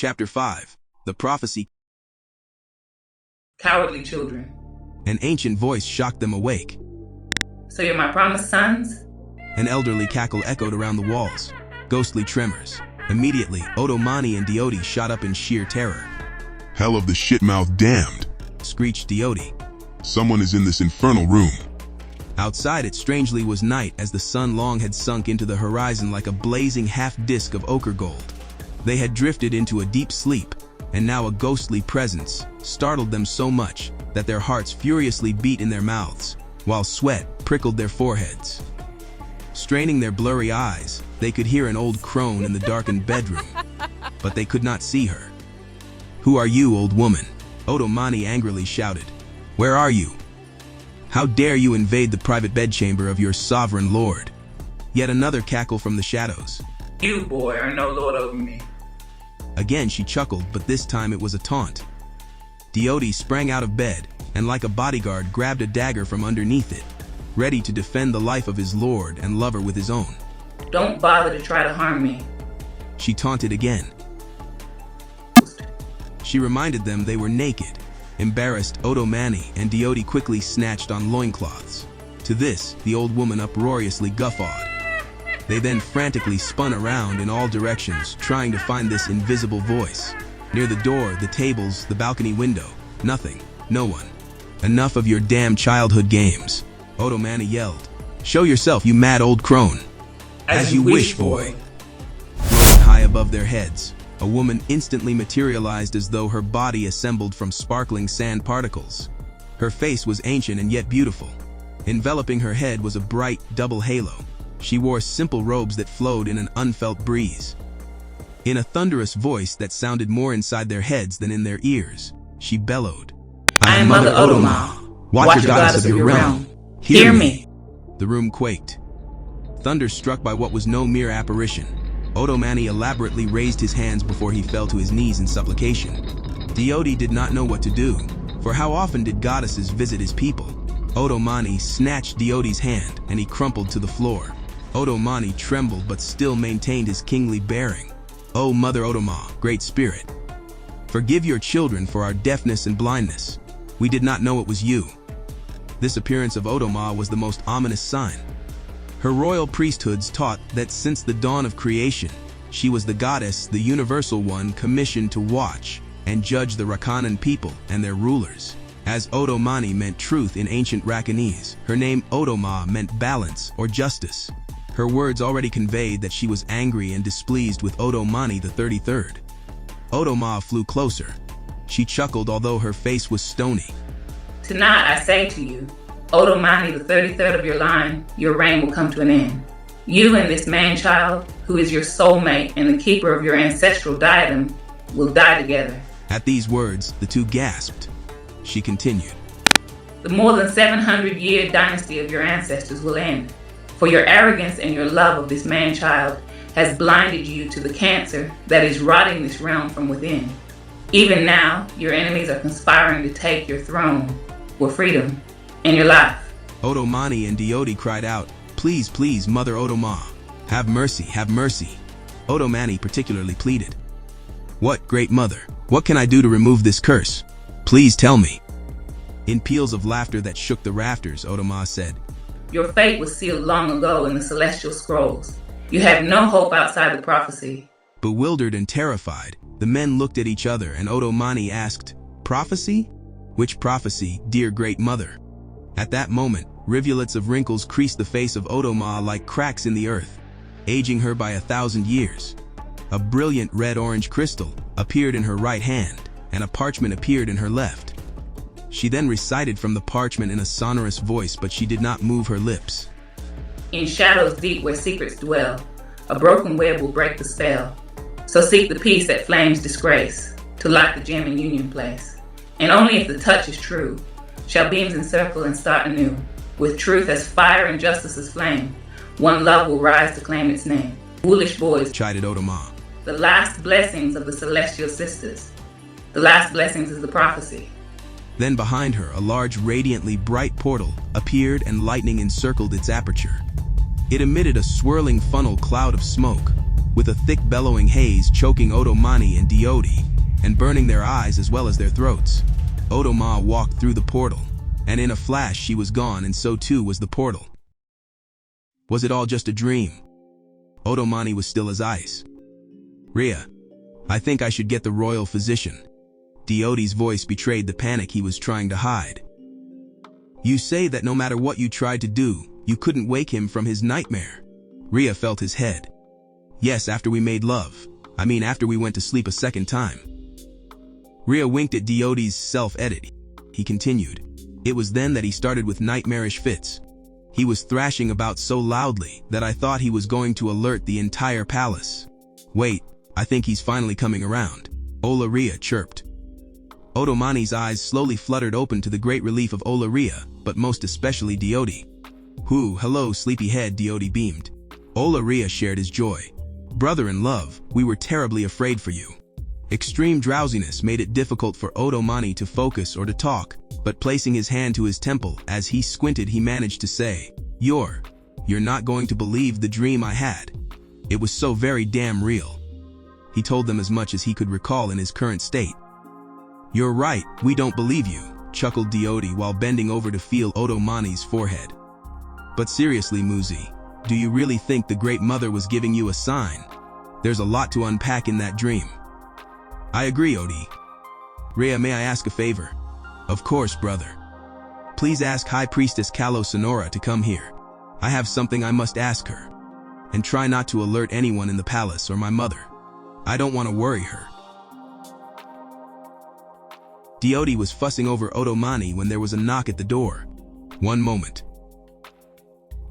Chapter 5. The Prophecy. Cowardly children. An ancient voice shocked them awake. So you're my promised sons? An elderly cackle echoed around the walls. Ghostly tremors. Immediately, Oto-Mani and Diodi shot up in sheer terror. Hell of the shitmouth damned, Screeched Diodi. Someone is in this infernal room. Outside it strangely was night, as the sun long had sunk into the horizon like a blazing half-disk of ochre gold. They had drifted into a deep sleep, and now a ghostly presence startled them so much that their hearts furiously beat in their mouths, while sweat prickled their foreheads. Straining their blurry eyes, they could hear an old crone in the darkened bedroom, but they could not see her. "Who are you, old woman?" Oto-Mani angrily shouted. "Where are you? How dare you invade the private bedchamber of your sovereign lord?" Yet another cackle from the shadows. You, boy, are no lord over me. Again she chuckled, but this time it was a taunt. Diodi sprang out of bed, and like a bodyguard grabbed a dagger from underneath it, ready to defend the life of his lord and lover with his own. Don't bother to try to harm me. She taunted again. She reminded them they were naked. Embarrassed, Oto-Mani and Diodi quickly snatched on loincloths. To this, the old woman uproariously guffawed. They then frantically spun around in all directions, trying to find this invisible voice. Near the door, the tables, the balcony window. Nothing. No one. "Enough of your damn childhood games," Oto-Mani yelled. "Show yourself, you mad old crone." As you wish, boy. Floating high above their heads, a woman instantly materialized as though her body assembled from sparkling sand particles. Her face was ancient and yet beautiful. Enveloping her head was a bright, double halo. She wore simple robes that flowed in an unfelt breeze. In a thunderous voice that sounded more inside their heads than in their ears, she bellowed, I am Mother Oto-Ma, Watcher goddess of your realm. Hear me. The room quaked. Thunderstruck by what was no mere apparition, Oto-Mani elaborately raised his hands before he fell to his knees in supplication. Diodi did not know what to do, for how often did goddesses visit his people? Oto-Mani snatched Diodi's hand, and he crumpled to the floor. Oto-Mani trembled but still maintained his kingly bearing. "O Mother Oto-Ma, Great Spirit, forgive your children for our deafness and blindness. We did not know it was you." This appearance of Oto-Ma was the most ominous sign. Her royal priesthoods taught that since the dawn of creation, she was the goddess, the universal one, commissioned to watch and judge the Rakanan people and their rulers. As Oto-Mani meant truth in ancient Rakanese, her name Oto-Ma meant balance or justice. Her words already conveyed that she was angry and displeased with Oto-Mani the 33rd. Oto-Ma flew closer. She chuckled, although her face was stony. Tonight I say to you, Oto-Mani the 33rd of your line, your reign will come to an end. You and this man-child, who is your soulmate and the keeper of your ancestral diadem, will die together. At these words, the two gasped. She continued. The more than 700-year dynasty of your ancestors will end, for your arrogance and your love of this man-child has blinded you to the cancer that is rotting this realm from within. Even now, your enemies are conspiring to take your throne, your freedom, and your life. Oto-Mani and Diodi cried out, "Please, please, Mother Oto-Ma, have mercy, have mercy." Oto-Mani particularly pleaded. "What, Great Mother, what can I do to remove this curse? Please tell me." In peals of laughter that shook the rafters, Oto-Ma said, Your fate was sealed long ago in the celestial scrolls. You have no hope outside the prophecy. Bewildered and terrified, the men looked at each other, and Oto-Mani asked, "Prophecy? Which prophecy, dear Great Mother?" At that moment, rivulets of wrinkles creased the face of Oto-Ma like cracks in the earth, aging her by 1,000 years. A brilliant red-orange crystal appeared in her right hand, and a parchment appeared in her left. She then recited from the parchment in a sonorous voice, but she did not move her lips. In shadows deep where secrets dwell, a broken web will break the spell. So seek the peace that flames disgrace, to light the gem in union place. And only if the touch is true, shall beams encircle and start anew. With truth as fire and justice as flame, one love will rise to claim its name. Foolish boys, Chided Oto-Ma. The last blessings of the celestial sisters. The last blessings is the prophecy. Then behind her, a large, radiantly bright portal appeared, and lightning encircled its aperture. It emitted a swirling funnel cloud of smoke. with a thick bellowing haze choking Oto-Mani and Diodi, and burning their eyes as well as their throats. Oto-Ma walked through the portal, and in a flash she was gone, and so too was the portal. Was it all just a dream? Oto-Mani was still as ice. Rhea, I think I should get the royal physician. Diodi's voice betrayed the panic he was trying to hide. You say that no matter what you tried to do, you couldn't wake him from his nightmare. Rhea felt his head. Yes, after we made love. I mean, after we went to sleep a second time. Rhea winked at Diodi's self-edit. He continued. It was then that he started with nightmarish fits. He was thrashing about so loudly that I thought he was going to alert the entire palace. Wait, I think he's finally coming around. Rhea chirped. Oto-Mani's eyes slowly fluttered open to the great relief of Rhea, but most especially Diodi. Hello, sleepyhead, Diodi beamed. Rhea shared his joy. Brother in love, we were terribly afraid for you. Extreme drowsiness made it difficult for Oto-Mani to focus or to talk, but placing his hand to his temple as he squinted, he managed to say, You're not going to believe the dream I had. It was so very damn real. He told them as much as he could recall in his current state. You're right, we don't believe you, chuckled Diodi while bending over to feel Oto-Mani's forehead. But seriously, Muzi, do you really think the Great Mother was giving you a sign? There's a lot to unpack in that dream. I agree, Odi. Rhea, may I ask a favor? Of course, brother. Please ask High Priestess Kalo Sonora to come here. I have something I must ask her. And try not to alert anyone in the palace or my mother. I don't want to worry her. Diodi was fussing over Oto-Mani when there was a knock at the door. One moment.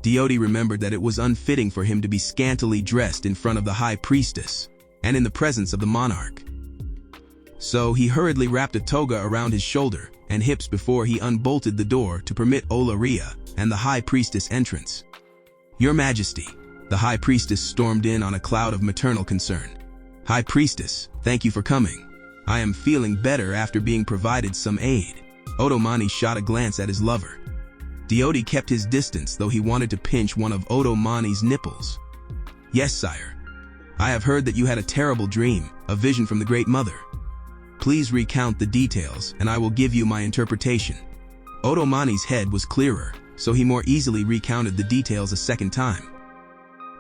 Diodi remembered that it was unfitting for him to be scantily dressed in front of the High Priestess, and in the presence of the monarch. So he hurriedly wrapped a toga around his shoulder and hips before he unbolted the door to permit Rhea and the High Priestess entrance. Your Majesty, the High Priestess stormed in on a cloud of maternal concern. High Priestess, thank you for coming. I am feeling better after being provided some aid. Oto-Mani shot a glance at his lover. Diodi kept his distance, though he wanted to pinch one of Oto-Mani's nipples. Yes, sire. I have heard that you had a terrible dream, a vision from the Great Mother. Please recount the details, and I will give you my interpretation. Oto-Mani's head was clearer, so he more easily recounted the details a second time.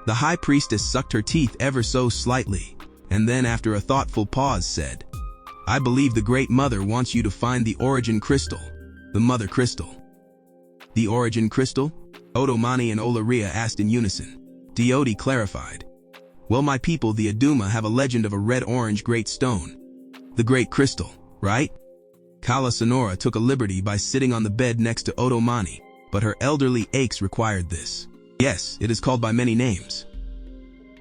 The High Priestess sucked her teeth ever so slightly, and then after a thoughtful pause said, I believe the Great Mother wants you to find the origin crystal, the Mother Crystal. The origin crystal? Oto-Mani and Rhea asked in unison. Diodi clarified. Well, my people, the Aduma, have a legend of a red-orange great stone. The Great Crystal, right? Kala Sonora took a liberty by sitting on the bed next to Oto-Mani, but her elderly aches required this. Yes, it is called by many names.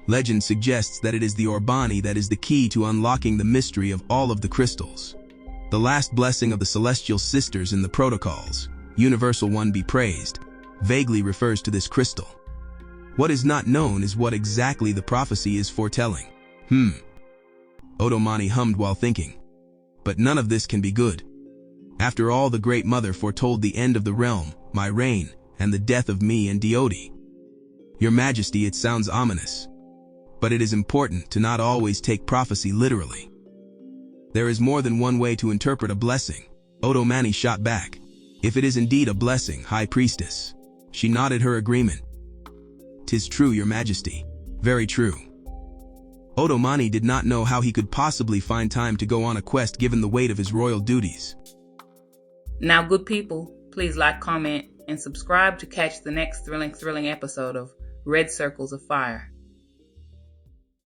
Legend suggests that it is the Orbani that is the key to unlocking the mystery of all of the crystals. The last blessing of the Celestial Sisters in the Protocols, Universal One be praised, vaguely refers to this crystal. What is not known is what exactly the prophecy is foretelling. Oto-Mani hummed while thinking. But none of this can be good. After all, the Great Mother foretold the end of the realm, my reign, and the death of me and Diodi. Your Majesty, it sounds ominous. But it is important to not always take prophecy literally. There is more than one way to interpret a blessing. Oto-Mani shot back. If it is indeed a blessing, High Priestess. She nodded her agreement. 'Tis true, Your Majesty. Very true. Oto-Mani did not know how he could possibly find time to go on a quest given the weight of his royal duties. Now, good people, please like, comment, and subscribe to catch the next thrilling episode of Red Circles of Fire.